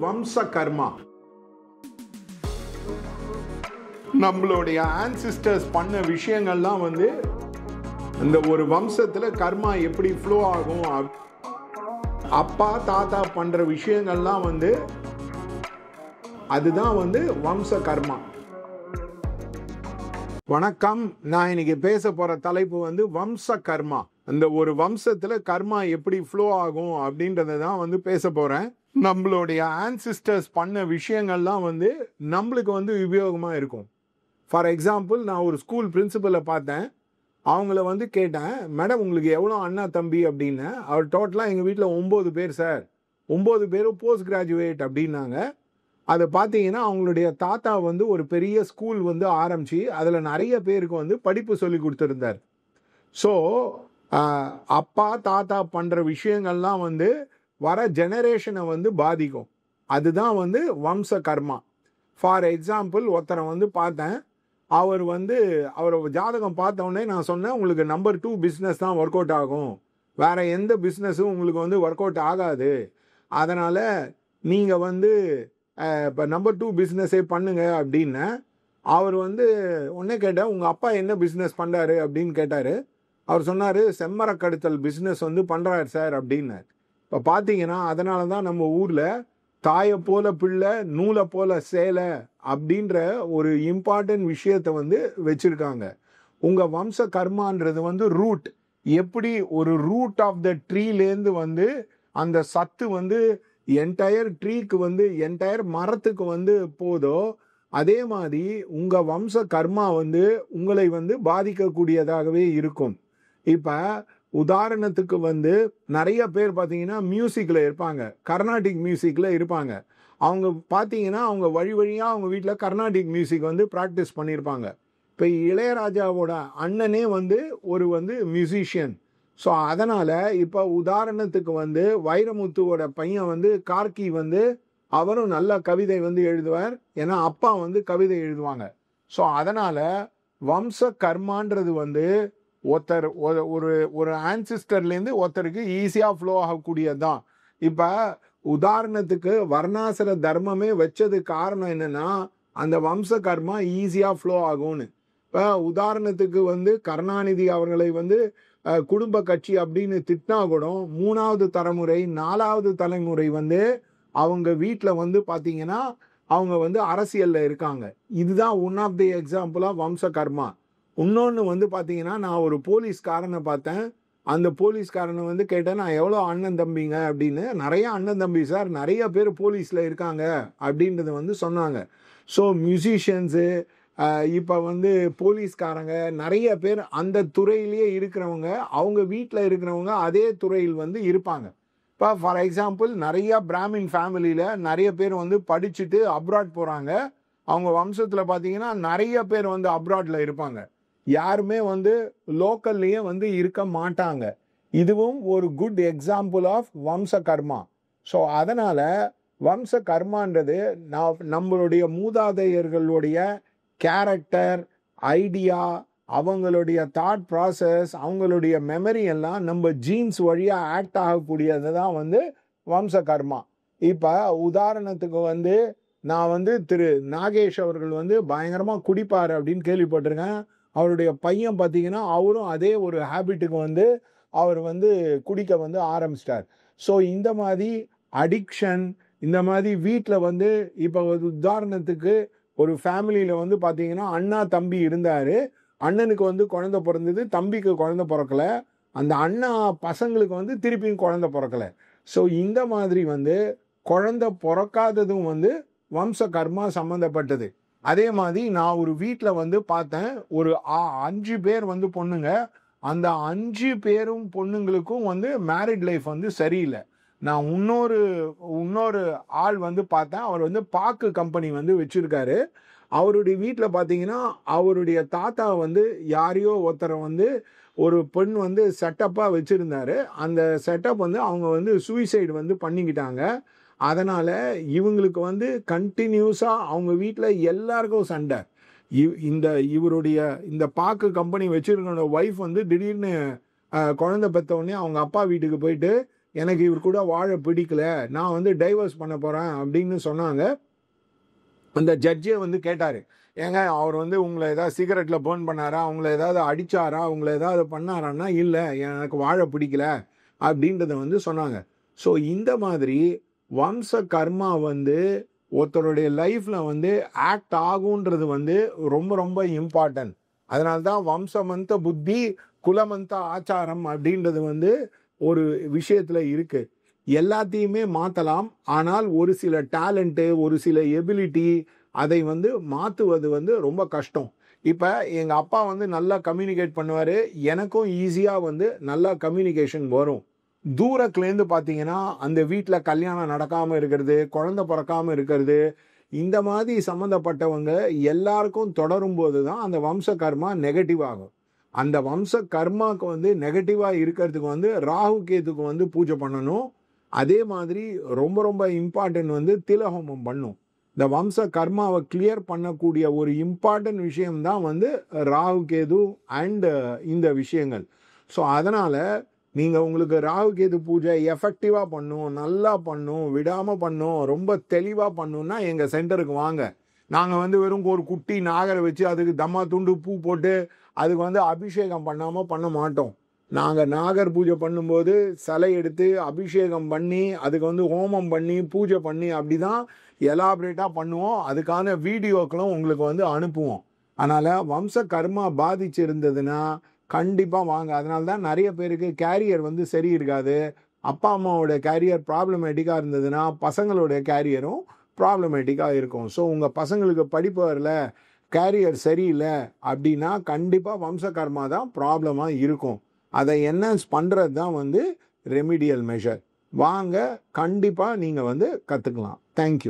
வம்ச கர்மா நம்மளுடைய ஆன்சிஸ்டர்ஸ் பண்ண விஷயங்கள்லாம் இந்த ஒரு வம்சத்துல கர்மா எப்படி ஃப்ளோ ஆகும், அப்பா தாத்தா பண்ற விஷயங்கள்லாம் அதுதான் வம்ச கர்மா. வணக்கம், நான் இன்னைக்கு பேச போற தலைப்பு வம்ச கர்மா. அந்த ஒரு வம்சத்துல கர்மா எப்படி ஃப்ளோ ஆகும் அப்படின்றத தான் பேச போறேன். நம்மளுடைய ஆன்சிஸ்டர்ஸ் பண்ண விஷயங்கள்லாம் நம்மளுக்கு உபயோகமா இருக்கும். ஃபார் எக்ஸாம்பிள், நான் ஒரு ஸ்கூல் பிரின்சிபலை பார்த்தேன். அவங்கள கேட்டேன், மேடம் உங்களுக்கு எவ்வளோ அண்ணா தம்பி அப்படின்னு. அவர் டோட்டலாக எங்கள் வீட்டில் 9 பேர் சார், 9 பேரும் போஸ்ட் கிராஜுவேட் அப்படின்னாங்க. அதை பார்த்தீங்கன்னா அவங்களுடைய தாத்தா ஒரு பெரிய ஸ்கூல் ஆரம்பித்து அதில் நிறைய பேருக்கு படிப்பு சொல்லி கொடுத்துருந்தார். ஸோ அப்பா தாத்தா பண்ணுற விஷயங்கள்லாம் வர ஜெனரேஷனை பாதிக்கும். அதுதான் வம்ச கர்மா. ஃபார் எக்ஸாம்பிள், ஒருத்தரை பார்த்தேன். அவர் அவர் ஜாதகம் பார்த்தோன்னே நான் சொன்னேன், உங்களுக்கு நம்பர் 2 பிஸ்னஸ் தான் ஒர்க் அவுட் ஆகும், வேற எந்த பிஸ்னஸும் உங்களுக்கு ஒர்க் அவுட் ஆகாது. அதனால் நீங்கள் இப்போ நம்பர் 2 பிஸ்னஸே பண்ணுங்க அப்படின்னு. அவர் உடனே கேட்டால், உங்கள் அப்பா என்ன பிஸ்னஸ் பண்ணுறாரு அப்படின்னு கேட்டார். அவர் சொன்னார், செம்மரக்கடுத்தல் பிஸ்னஸ் பண்ணுறாரு சார் அப்படின்னார். இப்போ பார்த்தீங்கன்னா, அதனால தான் நம்ம ஊரில் தாயை போல பிள்ளை நூலை போல சேலை அப்படின்ற ஒரு இம்பார்ட்டன்ட் விஷயத்தை வச்சுருக்காங்க. உங்கள் வம்ச கர்மான்றது ரூட். எப்படி ஒரு ரூட் ஆஃப் த ட்ரீலேருந்து அந்த சத்து என்டையர் ட்ரீக்கு என்டையர் மரத்துக்கு போதோ, அதே மாதிரி உங்கள் வம்ச கர்மா உங்களை பாதிக்கக்கூடியதாகவே இருக்கும். இப்போ உதாரணத்துக்கு நிறைய பேர் பார்த்தீங்கன்னா மியூசிக்கில் இருப்பாங்க, கர்நாடிக் மியூசிக்கில் இருப்பாங்க. அவங்க பார்த்தீங்கன்னா அவங்க வழி வழியாக அவங்க வீட்டில் கர்நாடிக் மியூசிக் ப்ராக்டிஸ் பண்ணியிருப்பாங்க. இப்போ இளையராஜாவோட அண்ணனே ஒரு மியூசிஷியன். ஸோ அதனால் இப்போ உதாரணத்துக்கு வைரமுத்துவோட பையன் கார்கி அவரும் நல்ல கவிதை எழுதுவார். ஏன்னா அப்பா கவிதை எழுதுவாங்க. ஸோ அதனால் வம்ச கர்மான்றது ஒருத்தர் ஒரு ஆன்சிஸ்டர்லேருந்து ஒருத்தருக்கு ஈஸியாக ஃப்ளோ ஆகக்கூடியது தான். இப்போ உதாரணத்துக்கு வர்ணாசிர தர்மமே வச்சது காரணம் என்னென்னா, அந்த வம்ச கர்மா ஈஸியாக ஃப்ளோ ஆகும்னு. இப்போ உதாரணத்துக்கு கருணாநிதி அவர்களை குடும்ப கட்சி அப்படின்னு திட்டினா கூட 3வது தலைமுறை 4வது தலைமுறை அவங்க வீட்டில் பார்த்தீங்கன்னா அவங்க அரசியலில் இருக்காங்க. இதுதான் one of the example of வம்ச கர்மா. இன்னொன்று பார்த்தீங்கன்னா, நான் ஒரு போலீஸ்காரனை பார்த்தேன். அந்த போலீஸ்காரனை கேட்டேன், நான் எவ்வளோ அண்ணன் தம்பிங்க அப்படின்னு. நிறைய அண்ணன் தம்பி சார், நிறைய பேர் போலீஸில் இருக்காங்க அப்படின்றது சொன்னாங்க. ஸோ மியூசிஷியன்ஸு, இப்போ போலீஸ்காரங்க நிறைய பேர் அந்த துறையிலேயே இருக்கிறவங்க, அவங்க வீட்டில் இருக்கிறவங்க அதே துறையில் இருப்பாங்க. இப்போ ஃபார் எக்ஸாம்பிள், நிறைய பிராமின் ஃபேமிலியில் நிறைய பேர் படிச்சுட்டு அப்ராட் போகிறாங்க. அவங்க வம்சத்தில் பார்த்தீங்கன்னா நிறைய பேர் அப்ராடில் இருப்பாங்க. யாருமே லோக்கல்லையே இருக்க மாட்டாங்க. இதுவும் ஒரு குட் எக்ஸாம்பிள் ஆஃப் வம்ச கர்மா. ஸோ அதனால் வம்ச கர்மான்றது நம்மளுடைய மூதாதையர்களுடைய கேரக்டர், ஐடியா, அவங்களுடைய தாட் ப்ராசஸ், அவங்களுடைய மெமரி எல்லாம் நம்ம ஜீன்ஸ் வழியாக ஆக்ட் ஆகக்கூடியது தான் வம்ச கர்மா. இப்போ உதாரணத்துக்கு நான் திரு நாகேஷ் அவர்கள் பயங்கரமாக குடிப்பார் அப்படின்னு கேள்விப்பட்டிருக்கேன். அவருடைய பையன் பார்த்தீங்கன்னா அவரும் அதே ஒரு ஹேபிட்டுக்கு அவர் குடிக்க ஆரம்பிச்சிட்டார். ஸோ இந்த மாதிரி அடிக்ஷன், இந்த மாதிரி வீட்டில் இப்போ உதாரணத்துக்கு ஒரு ஃபேமிலியில் பார்த்தீங்கன்னா அண்ணா தம்பி இருந்தார். அண்ணனுக்கு குழந்தை பிறந்தது, தம்பிக்கு குழந்தை பிறக்கலை. அந்த அண்ணா பசங்களுக்கு திருப்பியும் குழந்தை பிறக்கலை. ஸோ இந்த மாதிரி குழந்தை பிறக்காததும் வம்ச கர்மா சம்மந்தப்பட்டது. அதே மாதிரி நான் ஒரு வீட்டில் பார்த்தேன், ஒரு 5 பேர் பொண்ணுங்க. அந்த 5 பேரும் பொண்ணுங்களுக்கும் மேரிட் லைஃப் சரியில்லை. நான் இன்னொரு ஆள் பார்த்தேன். அவர் பாக்கு கம்பெனி வச்சுருக்காரு. அவருடைய வீட்டில் பார்த்தீங்கன்னா அவருடைய தாத்தா யாரையோ ஒருத்தரை ஒரு பெண் செட்டப்பாக வச்சுருந்தாரு. அந்த செட்டப் அவங்க சூசைடு பண்ணிக்கிட்டாங்க. அதனால் இவங்களுக்கு கண்டினியூஸாக அவங்க வீட்டில் எல்லாருக்கும் சண்டை. இந்த பாக்கு கம்பெனி வச்சுருக்கிற ஒய்ஃப் திடீர்னு குழந்தை பெற்ற உடனே அவங்க அப்பா வீட்டுக்கு போயிட்டு, எனக்கு இவர் கூட வாழ பிடிக்கல, நான் வந்து டைவர்ஸ் பண்ண போகிறேன் அப்படின்னு சொன்னாங்க. அந்த ஜட்ஜே வந்து கேட்டார், ஏங்க அவர் வந்து உங்களை ஏதாவது சிகரெட்டில் பேர்ன் பண்ணாரா, உங்களை ஏதாவது அடித்தாரா, உங்களை ஏதாவது பண்ணாரான்னா இல்லை, எனக்கு வாழ பிடிக்கல அப்படின்றத வந்து சொன்னாங்க. ஸோ இந்த மாதிரி வம்ச கர்மா வந்து ஒருத்தருடைய லைஃப்பில் வந்து ஆக்ட் ஆகுன்றது வந்து ரொம்ப ரொம்ப இம்பார்ட்டன்ட். அதனால தான் வம்சமந்த புத்தி குலமந்த ஆச்சாரம் அப்படின்றது வந்து ஒரு விஷயத்தில் இருக்குது. எல்லாத்தையுமே மாற்றலாம், ஆனால் ஒரு சில டேலண்ட்டு, ஒரு சில எபிலிட்டி, அதை வந்து மாற்றுவது வந்து ரொம்ப கஷ்டம். இப்போ எங்கள் அப்பா வந்து நல்லா கம்யூனிகேட் பண்ணுவார், எனக்கும் ஈஸியாக வந்து நல்லா கம்யூனிகேஷன் வரும். தூரத்துலேருந்து பார்த்தீங்கன்னா அந்த வீட்டில் கல்யாணம் நடக்காமல் இருக்கிறது, குழந்தை பிறக்காமல் இருக்கிறது, இந்த மாதிரி சம்மந்தப்பட்டவங்க எல்லாருக்கும் தொடரும் போது தான் அந்த வம்ச கர்மா நெகட்டிவ் ஆகும். அந்த வம்ச கர்மாவுக்கு வந்து நெகட்டிவாக இருக்கிறதுக்கு வந்து ராகு கேதுக்கு வந்து பூஜை பண்ணணும். அதே மாதிரி ரொம்ப ரொம்ப இம்பார்ட்டன்ட் வந்து திலஹோமம் பண்ணும். இந்த வம்ச கர்மாவை கிளியர் பண்ணக்கூடிய ஒரு இம்பார்ட்டன்ட் விஷயம்தான் வந்து ராகு கேது அண்ட் இந்த விஷயங்கள். ஸோ அதனால் நீங்கள் உங்களுக்கு ராகு கேது பூஜை எஃபெக்டிவாக பண்ணும், நல்லா பண்ணும், விடாமல் பண்ணும், ரொம்ப தெளிவாக பண்ணுன்னா எங்கள் சென்டருக்கு வாங்க. நாங்கள் வந்து வெறும் ஒரு குட்டி நாகரை வச்சு அதுக்கு தம்மா துண்டு பூ போட்டு அதுக்கு வந்து அபிஷேகம் பண்ணாமல் பண்ண மாட்டோம். நாங்கள் நாகர் பூஜை பண்ணும்போது சிலை எடுத்து அபிஷேகம் பண்ணி அதுக்கு வந்து ஹோமம் பண்ணி பூஜை பண்ணி அப்படி தான் எலாபரேட்டாக பண்ணுவோம். அதுக்கான வீடியோக்களும் உங்களுக்கு வந்து அனுப்புவோம். அதனால் வம்ச கர்மா பாதிச்சிருந்ததுன்னா கண்டிப்பாக வாங்க. அதனால தான் நிறைய பேருக்கு கேரியர் வந்து சரி இருக்காது. அப்பா அம்மாவோட கேரியர் ப்ராப்ளமேட்டிக்காக இருந்ததுன்னா பசங்களோட கேரியரும் ப்ராப்ளமேட்டிக்காக இருக்கும். ஸோ உங்கள் பசங்களுக்கு படிப்பு வரல, கேரியர் சரியில்லை அப்படின்னா கண்டிப்பாக வம்ச கர்மா தான் ப்ராப்ளமாக இருக்கும். அதை என்ஹான்ஸ் பண்ணுறது தான் வந்து ரெமிடியல் மெஷர். வாங்க, கண்டிப்பாக நீங்கள் வந்து கற்றுக்கலாம். தேங்க்யூ.